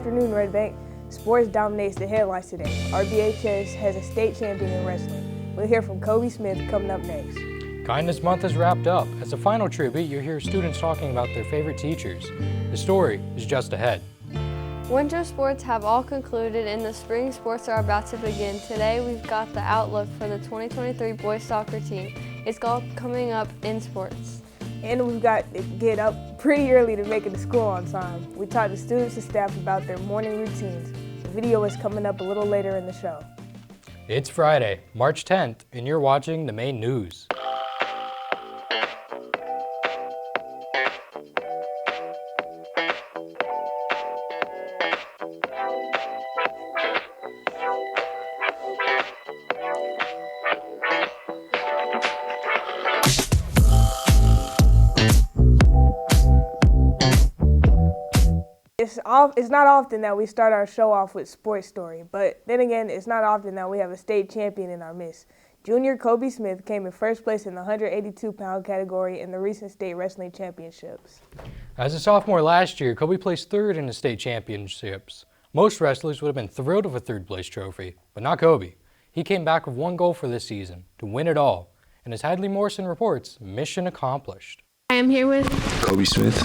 afternoon, Red Bank. Sports dominates the headlines today. RBHS has a state champion in wrestling. We'll hear from Kobe Smith coming up next. Kindness Month is wrapped up. As a final tribute, you'll hear students talking about their favorite teachers. The story is just ahead. Winter sports have all concluded and the spring sports are about to begin. Today we've got the outlook for the 2023 boys soccer team. It's all coming up in sports. And we've got to get up pretty early to make it to school on time. We talked to students and staff about their morning routines. The video is coming up a little later in the show. It's Friday, March 10th, and you're watching the main news. It's not often that we start our show off with sports story, but then again, it's not often that we have a state champion in our midst. Junior Kobe Smith came in first place in the 182-pound category in the recent state wrestling championships. As a sophomore last year, Kobe placed third in the state championships. Most wrestlers would have been thrilled with a third-place trophy, but not Kobe. He came back with one goal for this season, to win it all. And as Hadley Morrison reports, mission accomplished. I am here with Kobe Smith.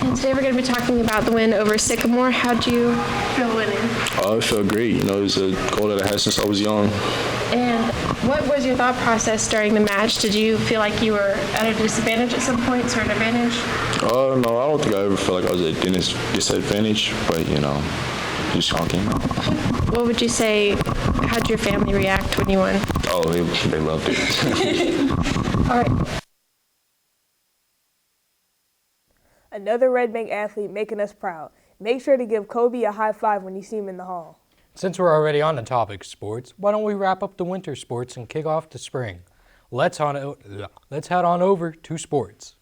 And today we're going to be talking about the win over Sycamore. How'd you feel winning? It felt great. It was a goal that I had since I was young. And what was your thought process during the match? Did you feel like you were at a disadvantage at some points or an advantage? No, I don't think I ever felt like I was at a disadvantage, but, just talking. What would you say, how'd your family react when you won? Oh, they loved it. All right. Another Red Bank athlete making us proud. Make sure to give Kobe a high five when you see him in the hall. Since we're already on the topic of sports, why don't we wrap up the winter sports and kick off the spring? Let's head on over to sports.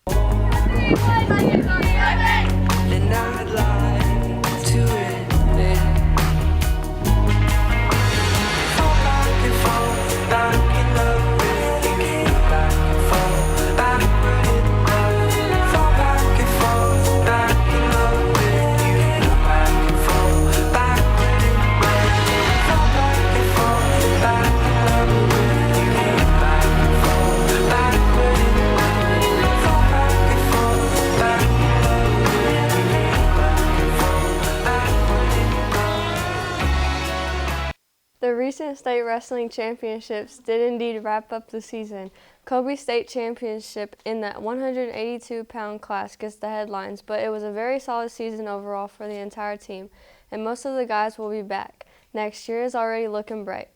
The recent state wrestling championships did indeed wrap up the season. Kobe State Championship in the 182-pound class gets the headlines, but it was a very solid season overall for the entire team, and most of the guys will be back. Next year is already looking bright.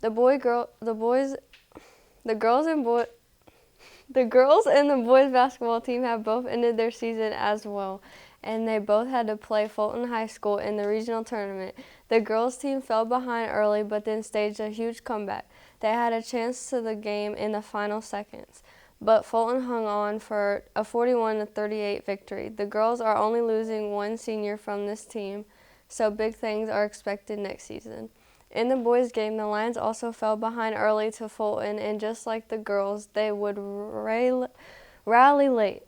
The girls and the boys basketball team have both ended their season as well, and they both had to play Fulton High School in the regional tournament. The girls team fell behind early but then staged a huge comeback. They had a chance to the game in the final seconds, but Fulton hung on for a 41-38 victory. The girls are only losing one senior from this team, so big things are expected next season. In the boys' game, the Lions also fell behind early to Fulton, and just like the girls, they would rally late.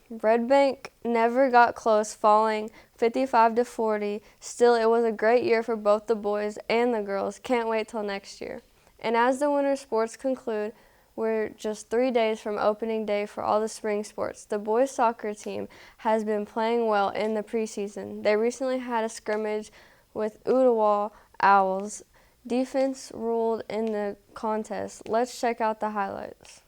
Red Bank never got close, falling 55-40. Still, it was a great year for both the boys and the girls. Can't wait till next year. And as the winter sports conclude, we're just 3 days from opening day for all the spring sports. The boys soccer team has been playing well in the preseason. They recently had a scrimmage with Ottawa Owls. Defense ruled in the contest. Let's check out the highlights.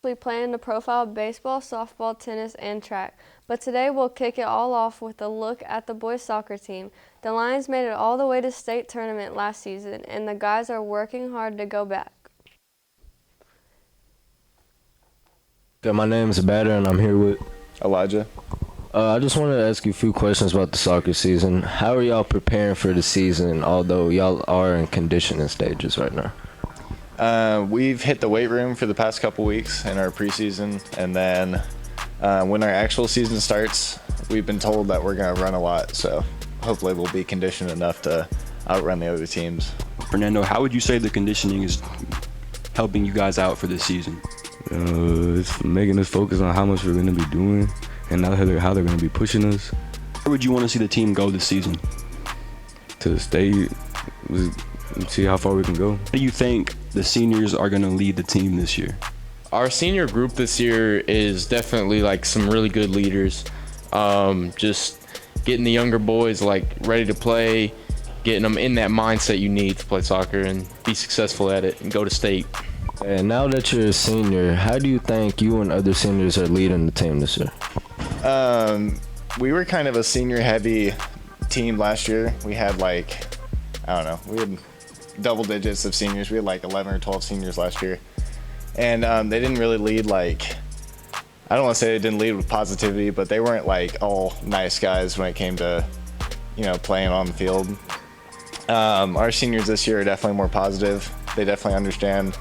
We plan to profile baseball, softball, tennis, and track. But today we'll kick it all off with a look at the boys soccer team. The Lions made it all the way to state tournament last season, and the guys are working hard to go back. My name is Bader, and I'm here with Elijah. I just wanted to ask you a few questions about the soccer season. How are y'all preparing for the season, although y'all are in conditioning stages right now? We've hit the weight room for the past couple weeks in our preseason, and then when our actual season starts, we've been told that we're going to run a lot, so hopefully we'll be conditioned enough to outrun the other teams. Fernando, how would you say the conditioning is helping you guys out for this season? It's making us focus on how much we're going to be doing and how they're going to be pushing us. Where would you want to see the team go this season? To the state, see how far we can go. How do you think the seniors are going to lead the team this year? Our senior group this year is definitely like some really good leaders. Just getting the younger boys like ready to play, getting them in that mindset you need to play soccer and be successful at it and go to state. And now that you're a senior, how do you think you and other seniors are leading the team this year? We were kind of a senior-heavy team last year. We had we had double digits of seniors. We had like 11 or 12 seniors last year. And they didn't really lead I don't want to say they didn't lead with positivity, but they weren't like all nice guys when it came to, playing on the field. Our seniors this year are definitely more positive. They definitely understand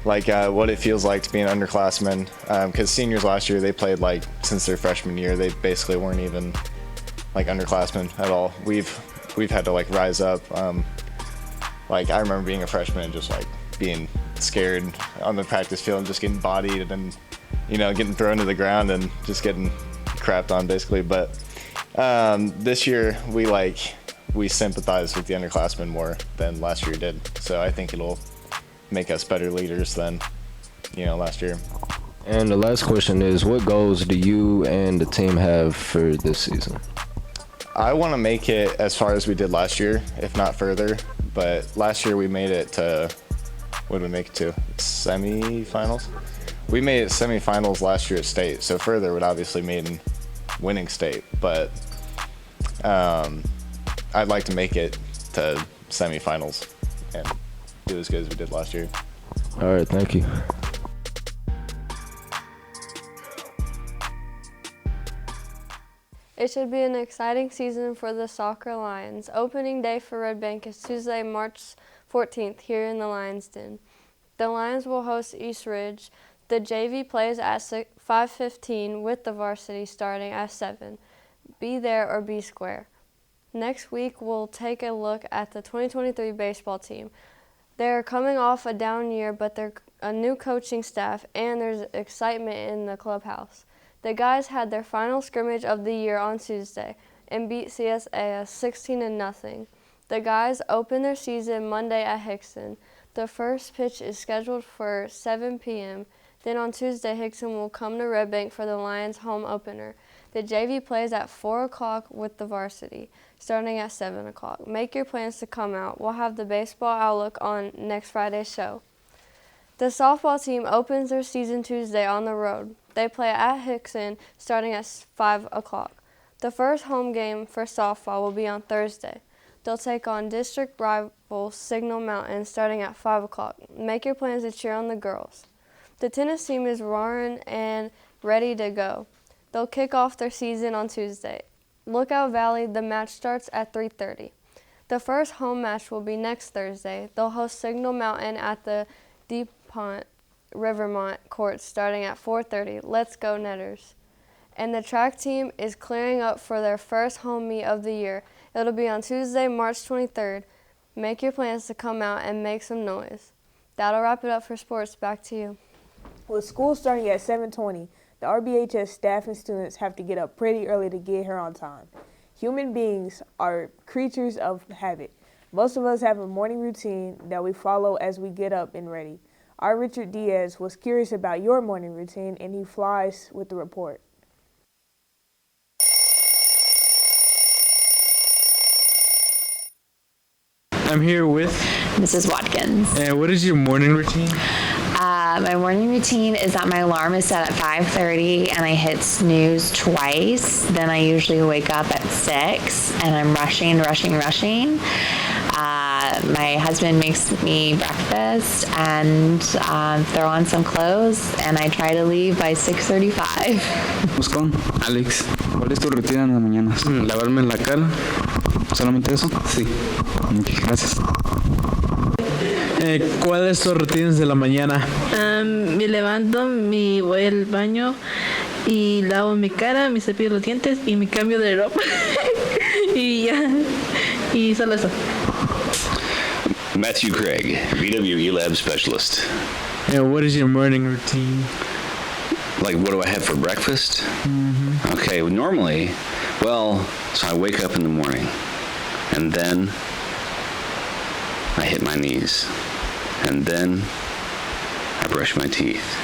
what it feels like to be an underclassman, because seniors last year, they played since their freshman year. They basically weren't even underclassmen at all. We've had to rise up. I remember being a freshman and just being scared on the practice field and just getting bodied and then getting thrown to the ground and just getting crapped on basically. But this year we sympathize with the underclassmen more than last year did, so I think it'll make us better leaders than last year. And the last question is, what goals do you and the team have for this season? I want to make it as far as we did last year, if not further. But last year we made it to, what did we make it to? Semifinals? We made it semifinals last year at state, so further would obviously mean winning state. But I'd like to make it to semifinals and do as good as we did last year. All right, thank you. It should be an exciting season for the Soccer Lions. Opening day for Red Bank is Tuesday, March 14th here in the Lions Den. The Lions will host East Ridge. The JV plays at 5:15 with the varsity starting at 7. Be there or be square. Next week, we'll take a look at the 2023 baseball team. They're coming off a down year, but they're a new coaching staff, and there's excitement in the clubhouse. The guys had their final scrimmage of the year on Tuesday and beat CSA 16-0. The guys open their season Monday at Hickson. The first pitch is scheduled for 7 p.m. Then on Tuesday, Hickson will come to Red Bank for the Lions' home opener. The JV plays at 4 o'clock with the varsity, starting at 7 o'clock. Make your plans to come out. We'll have the baseball outlook on next Friday's show. The softball team opens their season Tuesday on the road. They play at Hickson starting at 5 o'clock. The first home game for softball will be on Thursday. They'll take on district rival Signal Mountain starting at 5 o'clock. Make your plans to cheer on the girls. The tennis team is roaring and ready to go. They'll kick off their season on Tuesday. Lookout Valley, the match starts at 3:30. The first home match will be next Thursday. They'll host Signal Mountain at the DuPont Rivermont courts starting at 4:30. Let's go Netters. And the track team is clearing up for their first home meet of the year. It'll be on Tuesday, March 23rd. Make your plans to come out and make some noise. That'll wrap it up for sports. Back to you. With school starting at 7:20, the RBHS staff and students have to get up pretty early to get here on time. Human beings are creatures of habit. Most of us have a morning routine that we follow as we get up and ready. Our Richard Diaz was curious about your morning routine, and he flies with the report. I'm here with Mrs. Watkins. And what is your morning routine? My morning routine is that my alarm is set at 5:30 and I hit snooze twice. Then I usually wake up at 6 and I'm rushing. My husband makes me breakfast and throw on some clothes, and I try to leave by 6:35. Vamos con Alex. ¿Cuál es tu rutina en las mañanas? Lavarme la cara. ¿Solamente eso? Sí. Gracias. ¿Cuáles son tus rutinas de la mañana? Me levanto, me voy al baño y lavo mi cara, me cepillo los dientes y me cambio de ropa. Y ya. Y solo eso. Matthew Craig, VWE Lab Specialist. What is your morning routine? Like, what do I have for breakfast? Mm-hmm. Okay, normally, so I wake up in the morning, and then I hit my knees, and then I brush my teeth,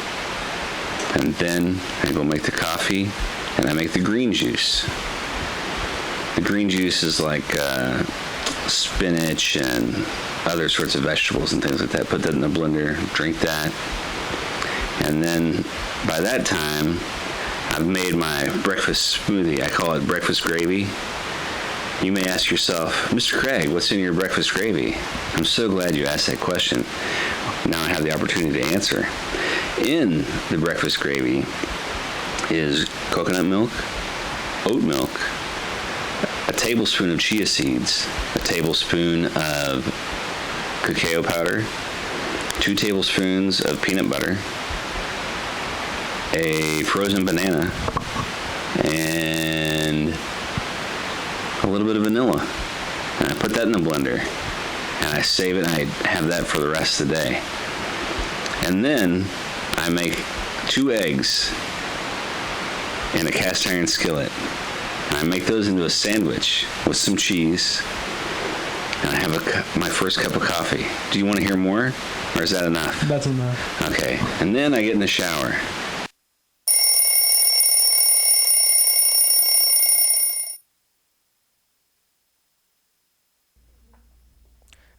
and then I go make the coffee, and I make the green juice. The green juice is like spinach and other sorts of vegetables and things like that. Put that in the blender, drink that, and then by that time, I've made my breakfast smoothie. I call it breakfast gravy. You may ask yourself, Mr. Craig, what's in your breakfast gravy? I'm so glad you asked that question. Now I have the opportunity to answer. In the breakfast gravy is coconut milk, oat milk, a tablespoon of chia seeds, a tablespoon of cacao powder, 2 tablespoons of peanut butter, a frozen banana, and a little bit of vanilla. And I put that in the blender, and I save it, and I have that for the rest of the day. And then I make 2 eggs in a cast iron skillet. And I make those into a sandwich with some cheese. And I have my first cup of coffee. Do you want to hear more? Or is that enough? That's enough. Okay. And then I get in the shower.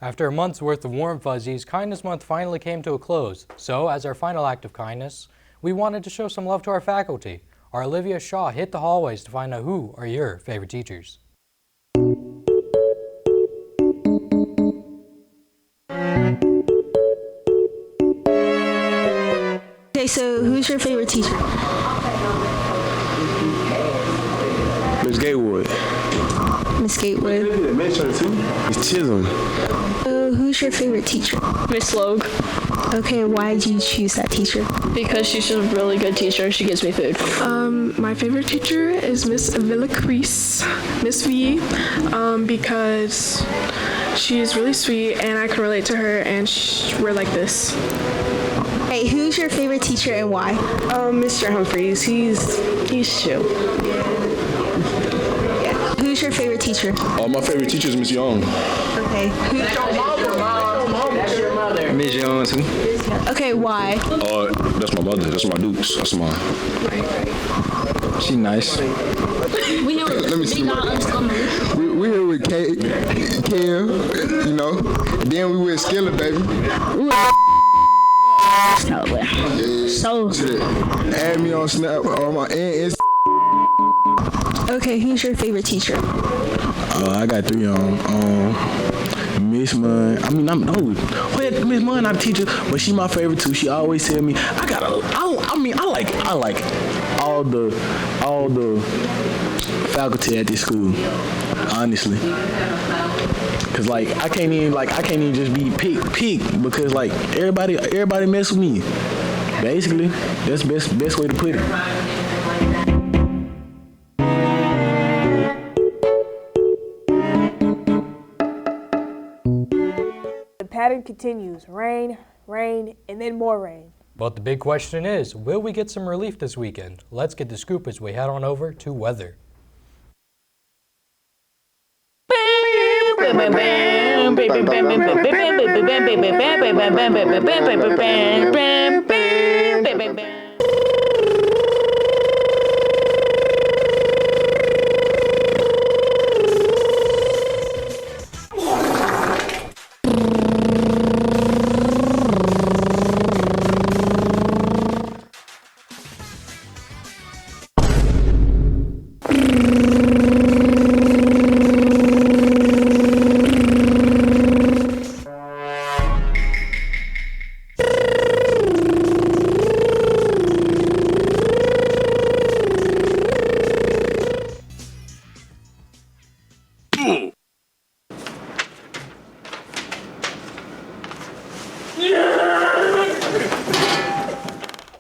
After a month's worth of warm fuzzies, Kindness Month finally came to a close. So, as our final act of kindness, we wanted to show some love to our faculty. Our Olivia Shaw hit the hallways to find out who are your favorite teachers. Okay, so who's your favorite teacher? Miss Gatewood. Miss Gatewood. Miss Chisholm. Who's your favorite teacher? Miss Logue. Okay, why did you choose that teacher? Because she's a really good teacher. She gives me food. My favorite teacher is Miss Villacrease, Miss V, because she's really sweet and I can relate to her, and we're like this. Hey, who's your favorite teacher and why? Mr. Humphreys. He's chill. Yeah. Who's your favorite teacher? My favorite teacher is Miss Young. Okay. Who's your mother? Miss Young too. Okay, why? That's my mother. That's my Dukes. That's my. She nice. We here with Let me see. We here with Kim, you know. Then we with Skilla, baby. So. Add me on Snap on my and Okay, who's your favorite teacher? I got 3 on. Miss Munn. Miss Munn not a teacher, but she my favorite too. She always tell me I like all the faculty at this school, honestly. Cause I can't even just be pick because everybody mess with me. Basically, that's best way to put it. The pattern continues. Rain, rain, and then more rain. But the big question is, will we get some relief this weekend? Let's get the scoop as we head on over to weather.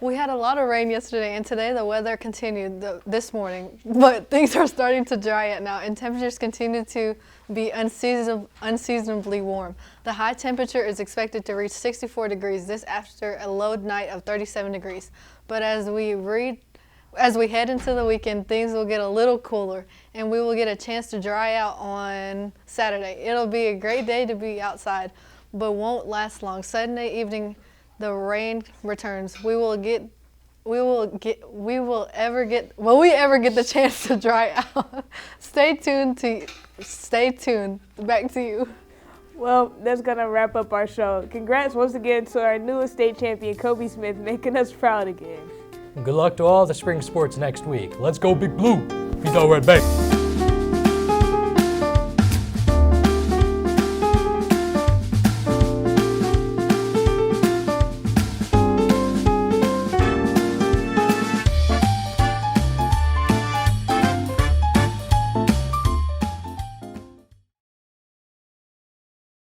We had a lot of rain yesterday, and today the weather continued this morning, but things are starting to dry out now, and temperatures continue to be unseasonably warm. The high temperature is expected to reach 64 degrees this after a low night of 37 degrees. But as we head into the weekend, things will get a little cooler, and we will get a chance to dry out on Saturday. It'll be a great day to be outside, but won't last long. Sunday evening, the rain returns. Will we ever get the chance to dry out? Stay tuned. Back to you. Well, that's gonna wrap up our show. Congrats once again to our newest state champion, Kobe Smith, making us proud again. Good luck to all the spring sports next week. Let's go Big Blue. Peace out, Red Bay.